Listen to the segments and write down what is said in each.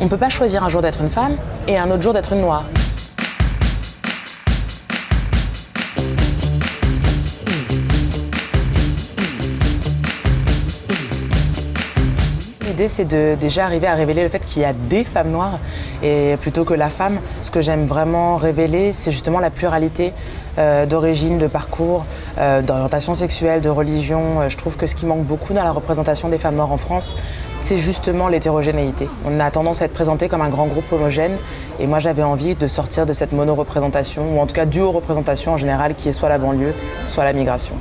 On ne peut pas choisir un jour d'être une femme et un autre jour d'être une noire. L'idée, c'est de déjà arriver à révéler le fait qu'il y a des femmes noires et plutôt que la femme. Ce que j'aime vraiment révéler, c'est justement la pluralité d'origine, de parcours, d'orientation sexuelle, de religion. Je trouve que ce qui manque beaucoup dans la représentation des femmes noires en France, c'est justement l'hétérogénéité. On a tendance à être présenté comme un grand groupe homogène et moi j'avais envie de sortir de cette mono-représentation, ou en tout cas duo-représentation en général, qui est soit la banlieue, soit la migration.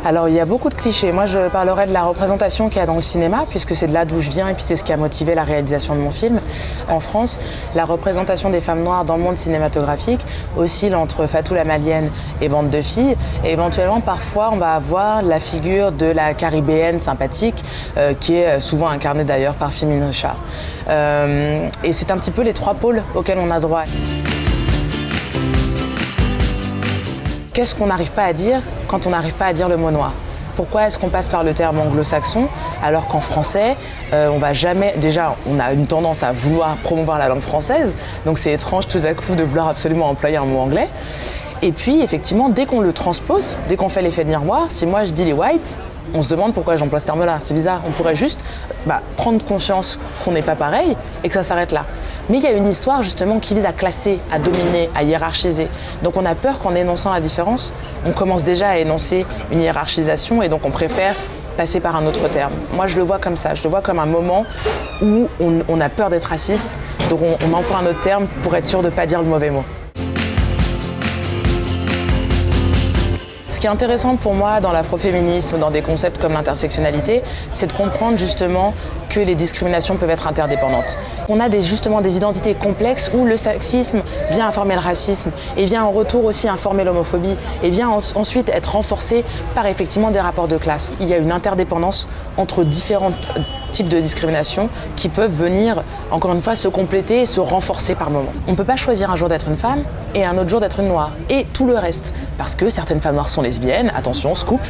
Alors il y a beaucoup de clichés. Moi je parlerai de la représentation qu'il y a dans le cinéma, puisque c'est de là d'où je viens et puis c'est ce qui a motivé la réalisation de mon film. En France, la représentation des femmes noires dans le monde cinématographique oscille entre Fatou la Malienne et Bande de filles. Et éventuellement parfois on va avoir la figure de la caribéenne sympathique, qui est souvent incarnée d'ailleurs par Femine Richard. Et c'est un petit peu les trois pôles auxquels on a droit. Qu'est-ce qu'on n'arrive pas à dire quand on n'arrive pas à dire le mot noir? Pourquoi est-ce qu'on passe par le terme anglo-saxon alors qu'en français, on va jamais... Déjà, on a une tendance à vouloir promouvoir la langue française, donc c'est étrange tout à coup de vouloir absolument employer un mot anglais. Et puis, effectivement, dès qu'on le transpose, dès qu'on fait l'effet de miroir, si moi je dis les whites, on se demande pourquoi j'emploie ce terme-là. C'est bizarre, on pourrait juste prendre conscience qu'on n'est pas pareil et que ça s'arrête là. Mais il y a une histoire justement qui vise à classer, à dominer, à hiérarchiser. Donc on a peur qu'en énonçant la différence, on commence déjà à énoncer une hiérarchisation et donc on préfère passer par un autre terme. Moi je le vois comme ça, je le vois comme un moment où on a peur d'être raciste, donc on emploie un autre terme pour être sûr de ne pas dire le mauvais mot. Ce qui est intéressant pour moi dans l'afroféminisme, dans des concepts comme l'intersectionnalité, c'est de comprendre justement que les discriminations peuvent être interdépendantes. On a justement des identités complexes où le sexisme vient informer le racisme et vient en retour aussi informer l'homophobie et vient ensuite être renforcé par effectivement des rapports de classe. Il y a une interdépendance entre différents types de discrimination qui peuvent venir, encore une fois, se compléter et se renforcer par moments. On ne peut pas choisir un jour d'être une femme et un autre jour d'être une noire. Et tout le reste. Parce que certaines femmes noires sont lesbiennes, attention, scoop.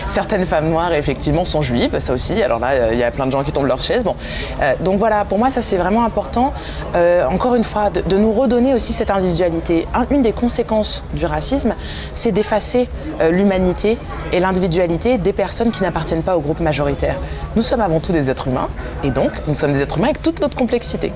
Certaines femmes noires, effectivement, sont juives, ça aussi. Alors là, il y a plein de gens qui tombent de leur chaise. Bon. Donc voilà, pour moi, ça c'est vraiment important, encore une fois, de nous redonner aussi cette individualité. Une des conséquences du racisme, c'est d'effacer l'humanité et l'individualité des personnes qui n'appartiennent pas au groupe majoritaire. Nous sommes avant tout des êtres humains, et donc nous sommes des êtres humains avec toute notre complexité.